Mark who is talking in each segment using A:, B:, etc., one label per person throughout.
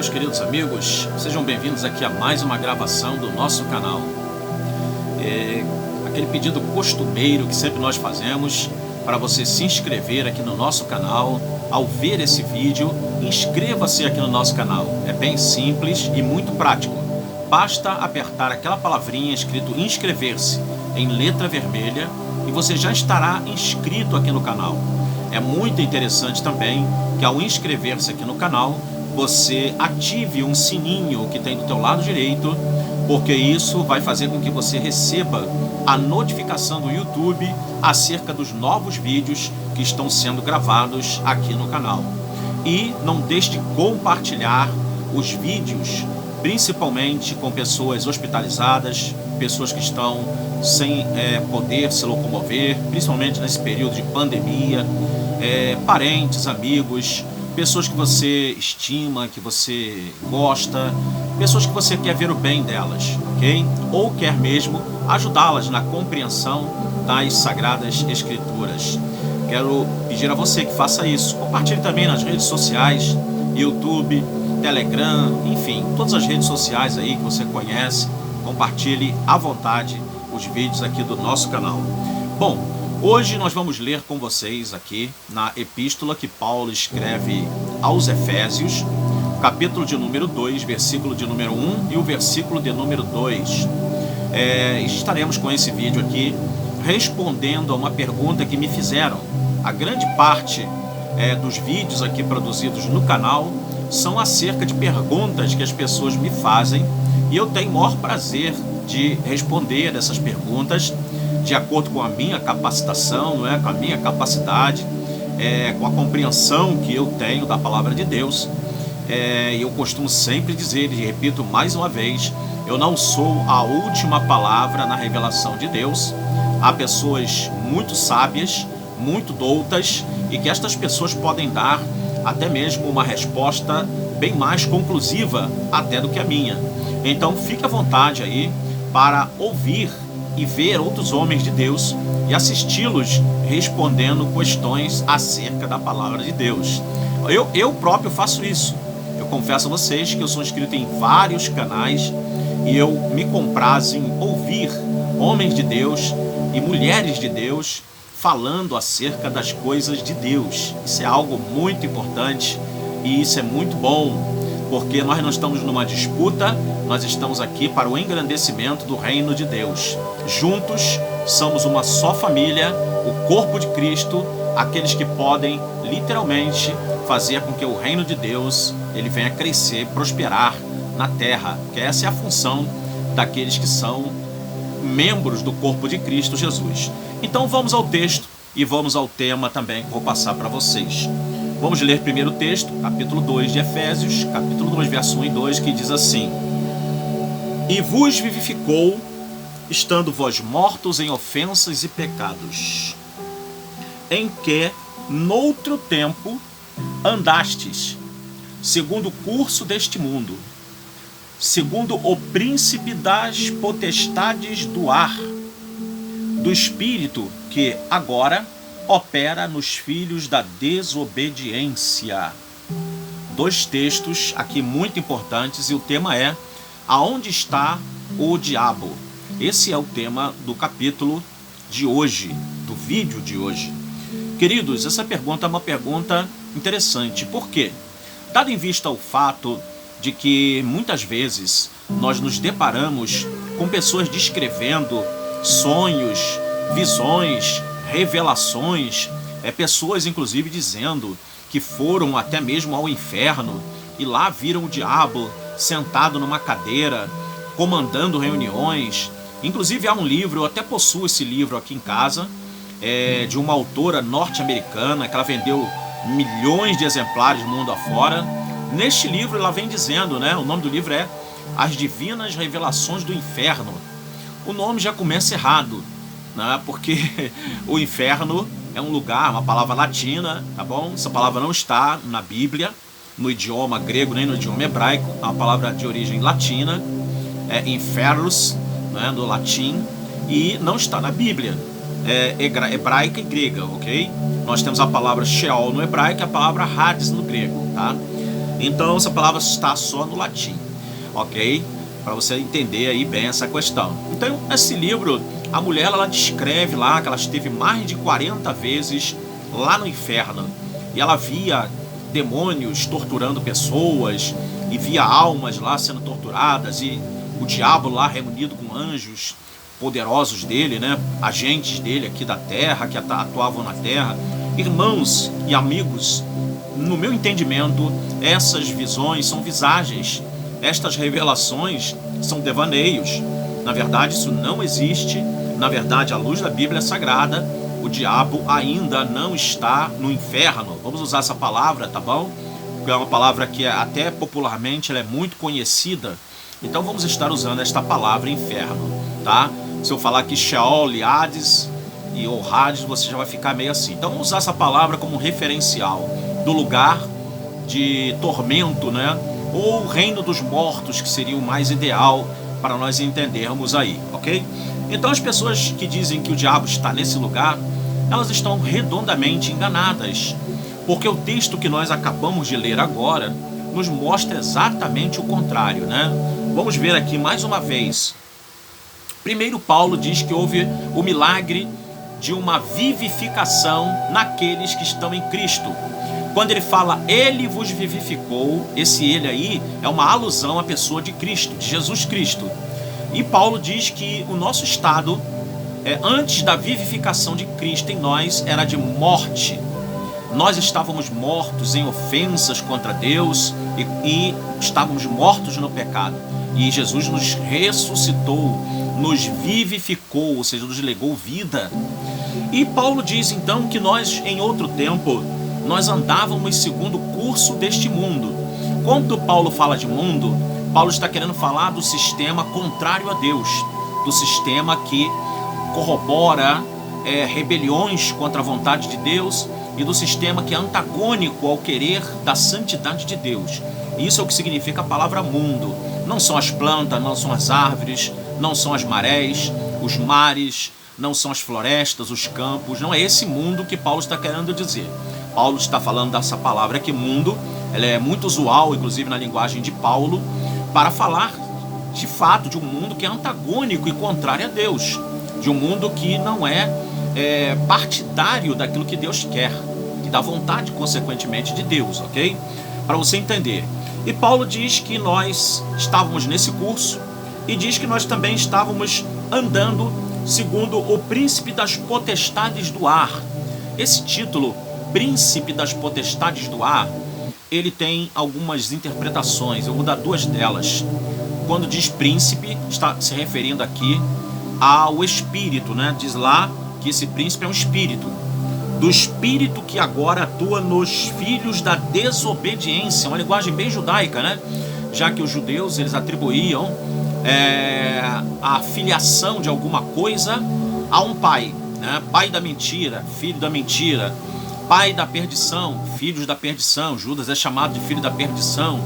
A: meus queridos amigos, sejam bem-vindos aqui a mais uma gravação do nosso canal. Aquele pedido costumeiro que sempre nós fazemos para você se inscrever aqui no nosso canal. Ao ver esse vídeo, inscreva-se aqui no nosso canal. É bem simples e muito prático. Basta apertar aquela palavrinha escrito inscrever-se em letra vermelha e você já estará inscrito aqui no canal. É muito interessante também que ao inscrever-se aqui no canal, você ative um sininho que tem do teu lado direito, porque isso vai fazer com que você receba a notificação do YouTube acerca dos novos vídeos que estão sendo gravados aqui no canal. E não deixe de compartilhar os vídeos, principalmente com pessoas hospitalizadas, pessoas que estão sem poder se locomover, principalmente nesse período de pandemia, parentes, amigos, pessoas que você estima, que você gosta, pessoas que você quer ver o bem delas, ok? Ou quer mesmo ajudá-las na compreensão das Sagradas Escrituras. Quero pedir a você que faça isso. Compartilhe também nas redes sociais, YouTube, Telegram, enfim, todas as redes sociais aí que você conhece. Compartilhe à vontade os vídeos aqui do nosso canal. Bom, hoje nós vamos ler com vocês aqui na epístola que Paulo escreve aos Efésios, capítulo de número 2, versículo de número 1 e o versículo de número 2. Estaremos com esse vídeo aqui respondendo a uma pergunta que me fizeram. A grande parte dos vídeos aqui produzidos no canal são acerca de perguntas que as pessoas me fazem e eu tenho o maior prazer de responder essas perguntas de acordo com a minha capacitação, não é? Com a minha capacidade, com a compreensão que eu tenho da palavra de Deus. Eu costumo sempre dizer, e repito mais uma vez, eu não sou a última palavra na revelação de Deus. Há pessoas muito sábias, muito doutas, e que estas pessoas podem dar até mesmo uma resposta bem mais conclusiva até do que a minha. Então fique à vontade aí para ouvir e ver outros homens de Deus e assisti-los respondendo questões acerca da palavra de Deus. Eu próprio faço isso. Eu confesso a vocês que eu sou inscrito em vários canais e eu me comprazo em ouvir homens de Deus e mulheres de Deus falando acerca das coisas de Deus. Isso é algo muito importante e isso é muito bom, porque nós não estamos numa disputa, nós estamos aqui para o engrandecimento do reino de Deus. Juntos somos uma só família, o corpo de Cristo, aqueles que podem literalmente fazer com que o reino de Deus ele venha crescer, prosperar na terra, que essa é a função daqueles que são membros do corpo de Cristo Jesus. Então vamos ao texto e vamos ao tema também que vou passar para vocês. Vamos ler primeiro o texto, capítulo 2 de Efésios, capítulo 2, verso 1 e 2, que diz assim: E vos vivificou, estando vós mortos em ofensas e pecados, em que, noutro tempo, andastes, segundo o curso deste mundo, segundo o príncipe das potestades do ar, do espírito que agora opera nos filhos da desobediência. Dois textos aqui muito importantes e o tema é: aonde está o diabo? Esse é o tema do capítulo de hoje, do vídeo de hoje. Queridos, essa pergunta é uma pergunta interessante. Por quê? Dado em vista o fato de que muitas vezes nós nos deparamos com pessoas descrevendo sonhos, visões, revelações, pessoas inclusive dizendo que foram até mesmo ao inferno e lá viram o diabo sentado numa cadeira, comandando reuniões. Inclusive há um livro, eu até possuo esse livro aqui em casa, de uma autora norte-americana que ela vendeu milhões de exemplares mundo afora. Neste livro ela vem dizendo, né, o nome do livro é As Divinas Revelações do Inferno. O nome já começa errado, né, porque o inferno é um lugar, uma palavra latina, tá bom? Essa palavra não está na Bíblia, no idioma grego nem no idioma hebraico, é uma palavra de origem latina, infernos, né, no latim, e não está na Bíblia, hebraica e grega, ok? Nós temos a palavra Sheol no hebraico e a palavra Hades no grego, tá? Então essa palavra está só no latim, ok? Para você entender aí bem essa questão. Então, nesse livro, a mulher ela descreve lá que ela esteve mais de 40 vezes lá no inferno. E ela via demônios torturando pessoas, e via almas lá sendo torturadas, e o diabo lá reunido com anjos poderosos dele, né? Agentes dele aqui da terra, que atuavam na terra. Irmãos e amigos, no meu entendimento, essas visões são visagens. Estas revelações são devaneios. Na verdade, isso não existe. Na verdade, à luz da Bíblia Sagrada, o diabo ainda não está no inferno. Vamos usar essa palavra, tá bom? Porque é uma palavra que até popularmente ela é muito conhecida. Então vamos estar usando esta palavra inferno, tá? Se eu falar aqui Sheol, Hades ou Hades, você já vai ficar meio assim. Então vamos usar essa palavra como referencial do lugar de tormento, né? Ou o reino dos mortos, que seria o mais ideal para nós entendermos aí, ok? Então as pessoas que dizem que o diabo está nesse lugar, elas estão redondamente enganadas, porque o texto que nós acabamos de ler agora nos mostra exatamente o contrário, né? Vamos ver aqui mais uma vez. Primeiro, Paulo diz que houve o milagre de uma vivificação naqueles que estão em Cristo. Quando ele fala, ele vos vivificou, esse ele aí é uma alusão à pessoa de Cristo, de Jesus Cristo. E Paulo diz que o nosso estado, antes da vivificação de Cristo em nós, era de morte. Nós estávamos mortos em ofensas contra Deus e estávamos mortos no pecado. E Jesus nos ressuscitou, nos vivificou, ou seja, nos legou vida. E Paulo diz então que nós, em outro tempo, nós andávamos segundo o curso deste mundo. Quando Paulo fala de mundo, Paulo está querendo falar do sistema contrário a Deus, do sistema que corrobora rebeliões contra a vontade de Deus e do sistema que é antagônico ao querer da santidade de Deus. Isso é o que significa a palavra mundo. Não são as plantas, não são as árvores, não são as marés, os mares, não são as florestas, os campos. Não é esse mundo que Paulo está querendo dizer. Paulo está falando dessa palavra aqui, mundo. Ela é muito usual, inclusive na linguagem de Paulo, para falar de fato de um mundo que é antagônico e contrário a Deus, de um mundo que não é partidário daquilo que Deus quer, e da vontade, consequentemente, de Deus, ok? Para você entender. E Paulo diz que nós estávamos nesse curso e diz que nós também estávamos andando segundo o príncipe das potestades do ar. Esse título, príncipe das potestades do ar, ele tem algumas interpretações. Eu vou dar duas delas. Quando diz príncipe, está se referindo aqui ao espírito, né? Diz lá que esse príncipe é um espírito, do espírito que agora atua nos filhos da desobediência. Uma linguagem bem judaica, né? Já que os judeus eles atribuíam a filiação de alguma coisa a um pai, né? Pai da mentira, filho da mentira, pai da perdição, filhos da perdição. Judas é chamado de filho da perdição,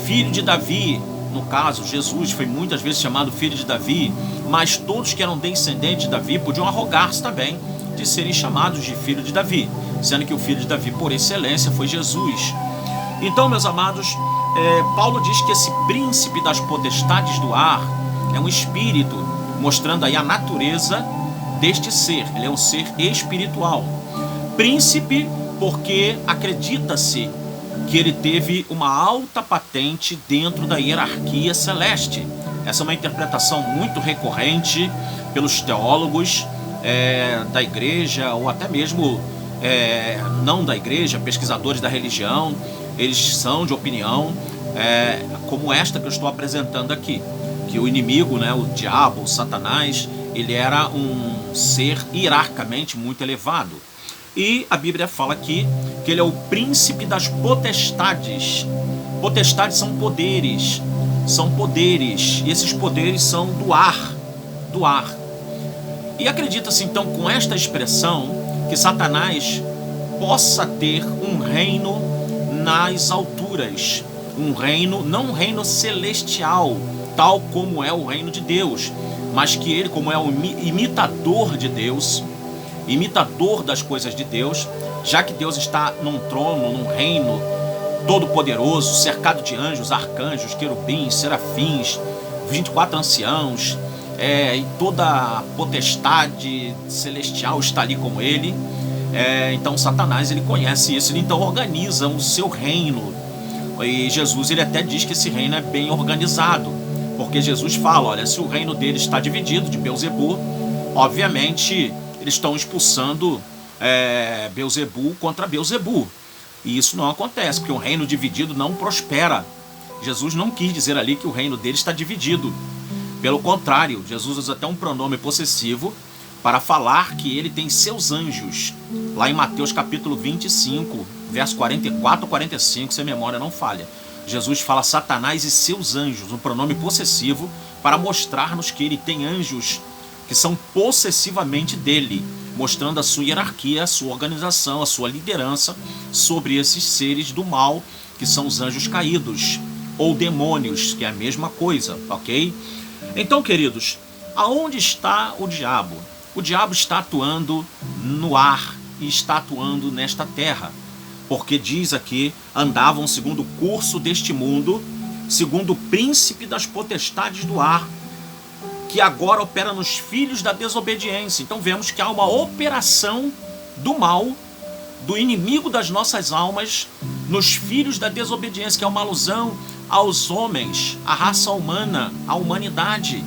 A: filho de Davi. No caso, Jesus foi muitas vezes chamado filho de Davi, mas todos que eram descendentes de Davi podiam arrogar-se também de serem chamados de filho de Davi, sendo que o filho de Davi por excelência foi Jesus. Então, meus amados, Paulo diz que esse príncipe das potestades do ar é um espírito, mostrando aí a natureza deste ser. Ele é um ser espiritual. Príncipe porque acredita-se que ele teve uma alta patente dentro da hierarquia celeste. Essa é uma interpretação muito recorrente pelos teólogos da igreja, ou até mesmo não da igreja, pesquisadores da religião. Eles são de opinião como esta que eu estou apresentando aqui, que o inimigo, né, o diabo, o Satanás, ele era um ser hierarquicamente muito elevado. E a Bíblia fala aqui que ele é o príncipe das potestades. Potestades são poderes, e esses poderes são do ar, E acredita-se então com esta expressão que Satanás possa ter um reino nas alturas, um reino, não um reino celestial, tal como é o reino de Deus, mas que ele, como é um imitador de Deus, imitador das coisas de Deus, já que Deus está num trono, num reino todo-poderoso, cercado de anjos, arcanjos, querubins, serafins, 24 anciãos, e toda a potestade celestial está ali com ele. Então Satanás, ele conhece isso, ele então organiza o seu reino. E Jesus, ele até diz que esse reino é bem organizado, porque Jesus fala, olha, se o reino dele está dividido, de Beelzebu, obviamente eles estão expulsando Beelzebu contra Beelzebu. E isso não acontece, porque um reino dividido não prospera. Jesus não quis dizer ali que o reino dele está dividido. Pelo contrário, Jesus usa até um pronome possessivo para falar que ele tem seus anjos. Lá em Mateus capítulo 25, verso 44 a 45, se a memória não falha. Jesus fala Satanás e seus anjos, um pronome possessivo, para mostrar-nos que ele tem anjos que são possessivamente dele, mostrando a sua hierarquia, a sua organização, a sua liderança sobre esses seres do mal, que são os anjos caídos, ou demônios, que é a mesma coisa, ok? Então, queridos, aonde está o diabo? O diabo está atuando no ar e está atuando nesta terra, porque diz aqui, andavam segundo o curso deste mundo, segundo o príncipe das potestades do ar, que agora opera nos filhos da desobediência. Então vemos que há uma operação do mal, do inimigo das nossas almas, nos filhos da desobediência, que é uma alusão aos homens, à raça humana, à humanidade.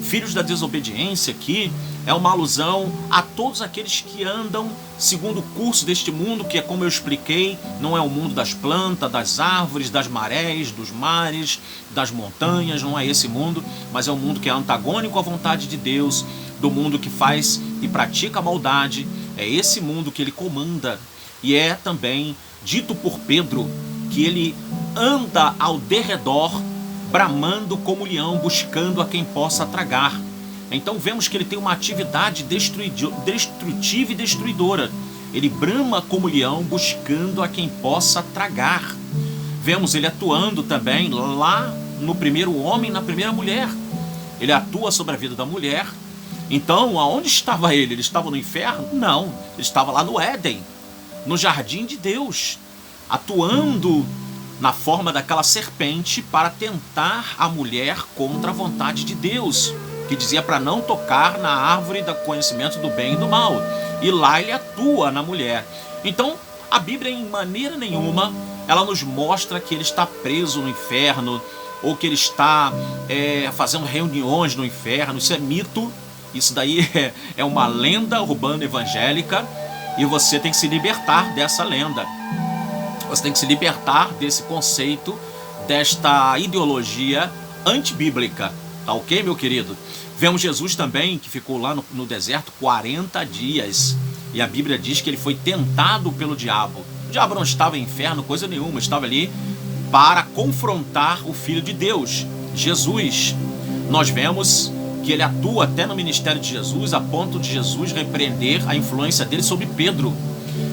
A: Filhos da desobediência aqui é uma alusão a todos aqueles que andam segundo o curso deste mundo, que é, como eu expliquei, não é o mundo das plantas, das árvores, das marés, dos mares, das montanhas, não é esse mundo, mas é um mundo que é antagônico à vontade de Deus, do mundo que faz e pratica a maldade. É esse mundo que ele comanda. E é também dito por Pedro que ele anda ao derredor, bramando como leão, buscando a quem possa tragar. Então vemos que ele tem uma atividade destrutiva e destruidora. Ele brama como leão, buscando a quem possa tragar. Vemos ele atuando também lá no primeiro homem, na primeira mulher. Ele atua sobre a vida da mulher. Então, aonde estava ele? Ele estava no inferno? Não, ele estava lá no Éden, no jardim de Deus, atuando na forma daquela serpente para tentar a mulher contra a vontade de Deus, que dizia para não tocar na árvore do conhecimento do bem e do mal. E lá ele atua na mulher. Então, a Bíblia, em maneira nenhuma, ela nos mostra que ele está preso no inferno, ou que ele está fazendo reuniões no inferno. Isso é mito, isso daí é uma lenda urbana evangélica, e você tem que se libertar dessa lenda. Você tem que se libertar desse conceito, desta ideologia antibíblica. Tá ok, meu querido? Vemos Jesus também, que ficou lá no deserto 40 dias. E a Bíblia diz que ele foi tentado pelo diabo. O diabo não estava em inferno, coisa nenhuma. Estava ali para confrontar o Filho de Deus, Jesus. Nós vemos que ele atua até no ministério de Jesus, a ponto de Jesus repreender a influência dele sobre Pedro.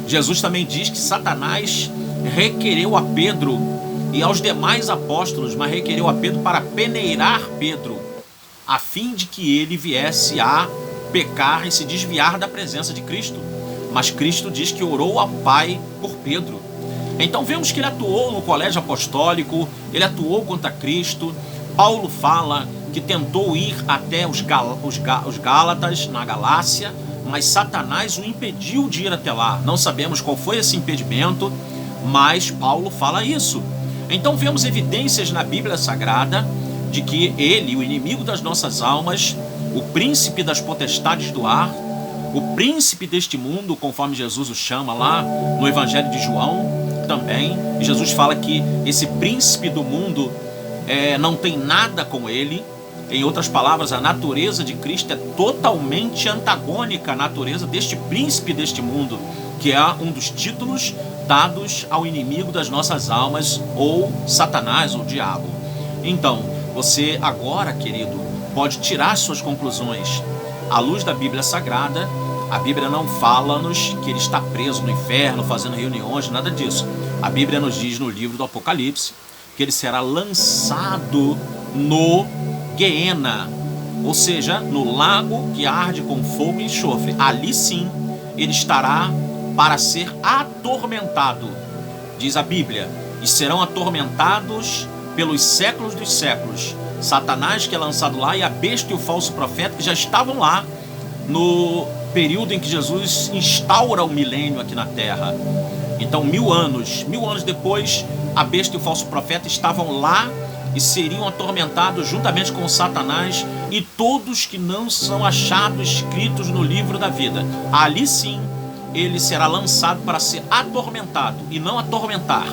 A: Jesus também diz que Satanás requereu a Pedro e aos demais apóstolos, mas requereu a Pedro para peneirar Pedro, a fim de que ele viesse a pecar e se desviar da presença de Cristo. Mas Cristo diz que orou ao Pai por Pedro. Então vemos que ele atuou no colégio apostólico, ele atuou contra Cristo. Paulo fala que tentou ir até os Gálatas, na Galácia, mas Satanás o impediu de ir até lá. Não sabemos qual foi esse impedimento, mas Paulo fala isso. Então vemos evidências na Bíblia Sagrada de que ele, o inimigo das nossas almas, o príncipe das potestades do ar, o príncipe deste mundo, conforme Jesus o chama lá no Evangelho de João também, e Jesus fala que esse príncipe do mundo não tem nada com ele. Em outras palavras, a natureza de Cristo é totalmente antagônica à natureza deste príncipe deste mundo, que é um dos títulos dados ao inimigo das nossas almas, ou Satanás, ou diabo. Então, você agora, querido, pode tirar suas conclusões à luz da Bíblia Sagrada. A Bíblia não fala-nos que ele está preso no inferno, fazendo reuniões, nada disso. A Bíblia nos diz no livro do Apocalipse que ele será lançado no Guiena, ou seja, no lago que arde com fogo e enxofre. Ali sim, ele estará para ser atormentado, diz a Bíblia. e serão atormentados pelos séculos dos séculos. Satanás, que é lançado lá, e a besta e o falso profeta, que já estavam lá no período em que Jesus instaura o milênio aqui na terra. Então 1000 anos depois, a besta e o falso profeta estavam lá e seriam atormentados juntamente com Satanás e todos que não são achados escritos no livro da vida. Ali sim, ele será lançado para ser atormentado e não atormentar.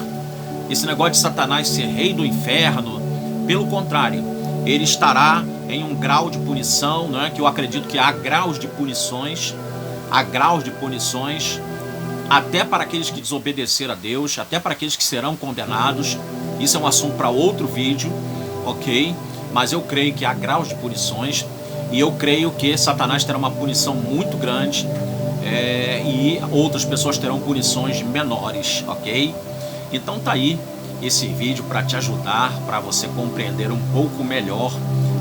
A: Esse negócio de Satanás ser rei do inferno, pelo contrário, ele estará em um grau de punição, não é? Que eu acredito que há graus de punições, até para aqueles que desobedeceram a Deus, até para aqueles que serão condenados. Isso é um assunto para outro vídeo, ok? Mas eu creio que há graus de punições, e eu creio que Satanás terá uma punição muito grande, e outras pessoas terão punições menores, ok? Então tá aí esse vídeo para te ajudar, para você compreender um pouco melhor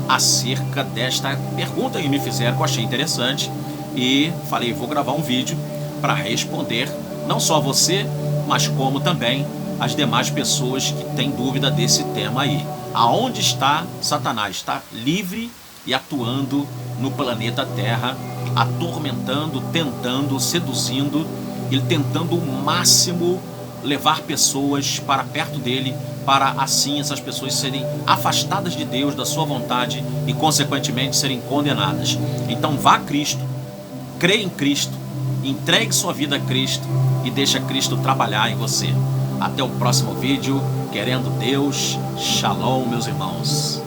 A: acerca desta pergunta que me fizeram, que eu achei interessante, e falei, vou gravar um vídeo para responder não só você, mas como também as demais pessoas que têm dúvida desse tema aí. Aonde está Satanás? Está livre e atuando no planeta Terra, atormentando, tentando, seduzindo, ele tentando o máximo levar pessoas para perto dele, para assim essas pessoas serem afastadas de Deus, da sua vontade, e consequentemente serem condenadas. Então vá a Cristo, creia em Cristo, entregue sua vida a Cristo e deixa Cristo trabalhar em você. Até o próximo vídeo, querendo Deus. Shalom, meus irmãos.